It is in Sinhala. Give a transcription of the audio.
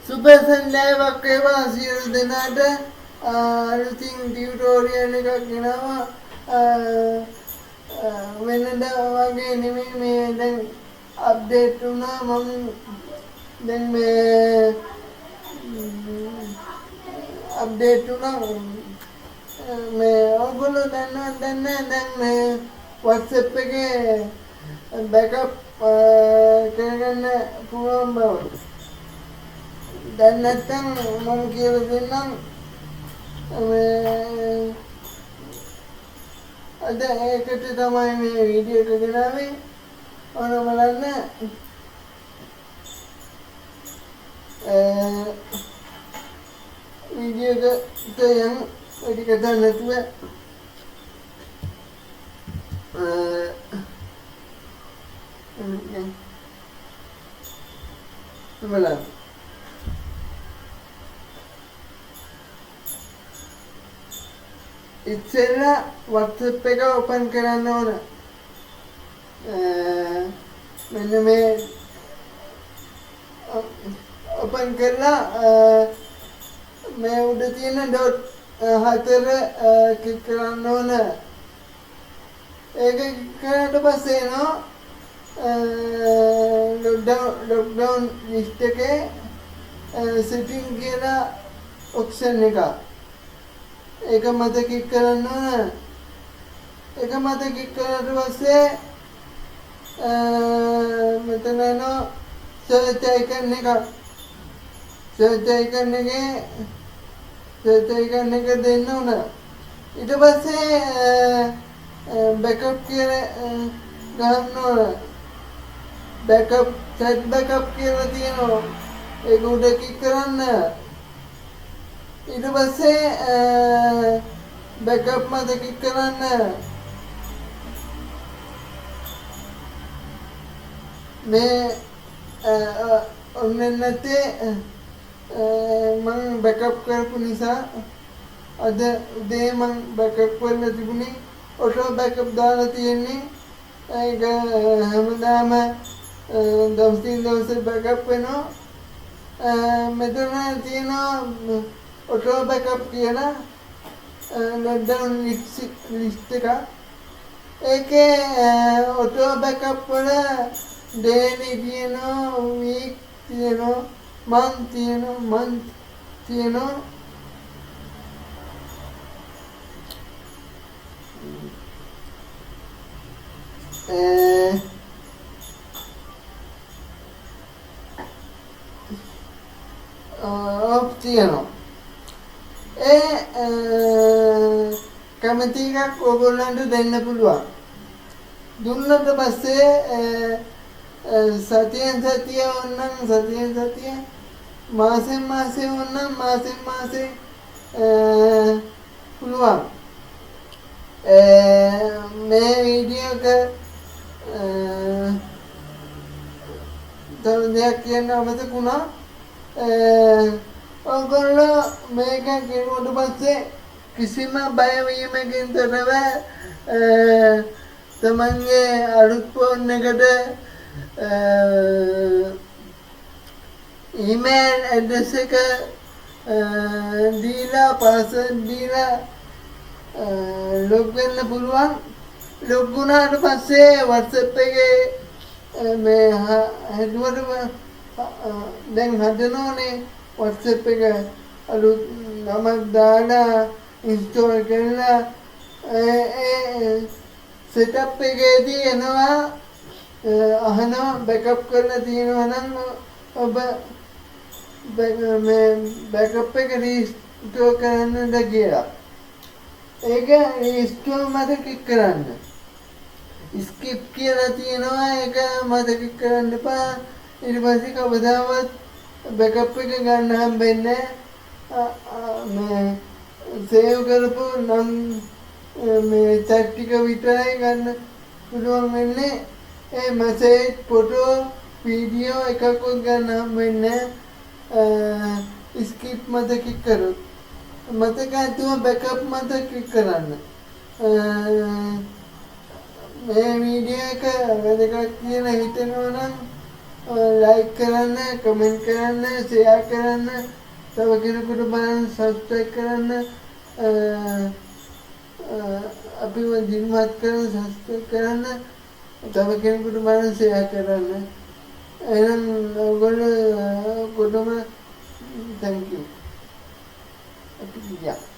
සුපසන්ඩෑවක් වේවා සියලු දෙනාට අලුතින් ටියුටෝරියල් එකක් ගෙනවා වෙනද වගේ නෙමෙයි මේ දැන් අප්ඩේට් වුණා මම දැන් මේ අප්ඩේට් වුණා මේ ඔයගොල්ලෝ දන්නවද දන්නේ දැන් මේ WhatsApp එකේ බෑකප් කරගන්න පුළුවන් බව දැන් නැත්තම් මම කියලා දෙන්නම් අද ඒකට තමයි මේ වීඩියෝ එක ගෙනාවේ ඔන්න බලන්න වීඩියෝ එකට යන් වැඩි කතා නැතුව බලන්න ඉස්සෙල්ලා WhatsApp එක ඕපන් කරන්න ඕන මෙන්න මේ ඕපන් කරලා මේ උඩ තියෙන ඩොට් 4 ක්ලික් කරන්න ඕන ඒක කරාට පස්සේ එනවා ලොක්ඩවුන් ලිස්ට් එකේ සෙටින් කියලා ඔප්ෂන් එක ඒක මත ක්ලික් කරන්න ඕන ඒක මත ක්ලික් කරාට පස්සේ මෙතන එනවා සර්ච් අයිකන් එක සර්ච් අයිකන් එක දෙන්න ඕන ඊට පස්සේ බෑකප් කියලා ගන්න ඕන බෑකප් සෙට් බෑකප් කියලා තියෙනවා ඒක උඩ ක්ලික් කරන්න ඊට පස්සේ බෑකප් මත ක්ලික් කරන්න මේ ඔන්න නැත්තේ මම බෑකප් කරපු නිසා අද උදේ මම බෑකප් කරලා තිබුණේ ඔටෝ බෑකප් දාලා තියෙන්නේ ඒක හැමදාම දවසින් දවස බෑකප් වෙනවා මෙතන තියෙනවා ඔටෝ බෑකප් කියලා ලොක්ඩවුන් ලිස්ට් එක ඒකේ ඔටෝ බෑකප් වල ඩේලි තියෙනවා වීක් තියෙනවා මන්ත් තියෙනවා ඔෆ් තියෙනවා කැමති එකක් ඔයගොල්ලන්ට දෙන්න පුළුවන් දුන්නට පස්සේ සතියෙන් සතිය ඕනනම් සතියෙන් සතිය මාසෙන් මාසේ ඕනනම් මාසෙන් මාසේ පුළුවන් මේ වීඩියෝ එක තව දෙයක් කියන්න අමතක වුණා ඔයගොල්ලෝ මේක කිරුවට පස්සේ කිසිම බයවීමකින් තොරව තමන්ගේ අලුත් ෆෝන් එකට ඊමේල් ඇඩ්‍රස් එක දීලා පාස්වර්ඩ් දීලා ලොග් වෙන්න පුළුවන් ලොග් වුණාට පස්සේ WhatsApp එකේ මේ හැදුවට දැන් හදනෝනේ WhatsApp එක අලුත් නමක් දාලා ඉන්ස්ටෝල් කරලා සෙටප් එකේදී එනවා අහනවා බෑකප් කරලා තියෙනවා නම් ඔබ මේ බෑකප් එක රීස්ටෝර් කරන්නද කියලා ඒක රීස්ටෝර් මත ක්ලික් කරන්න ස්කිප් කියලා තියෙනවා ඒක මත ක්ලික් කරන්න එපා ඊට පස්සේ කවදාවත් බෑකප් එක ගන්න හම්බෙන්නේ මේ සේව් කරපු නම් මේ chat ටික විතරයි ගන්න පුළුවන් වෙන්නේ ඒ මැසේජ් ෆොටෝ වීඩියෝ එකක්වත් ගන්න හම්බෙන්නේ ස්කිප් මත ක්ලික් කරොත් මතක ඇතුව බෑකප් මත ක්ලික් කරන්න මේ වීඩියෝ එක වැදගත් කියලා හිතෙනවා නම් ලයික් කරන්න, කමෙන්ට් කරන්න, ෂෙයා කරන්න, තව කෙනෙකුට බලන්න සබ්ස්ක්‍රයිබ් කරන්න, අපිව දිනුවත් කරන්න සබස්ක්‍රයිබ් කරන්න, තව කෙනෙකුට බලන්න ෂෙයා කරන්න. එහෙනම් ඔයගොල්ලෝ කොටම thank you. අපි ගියා.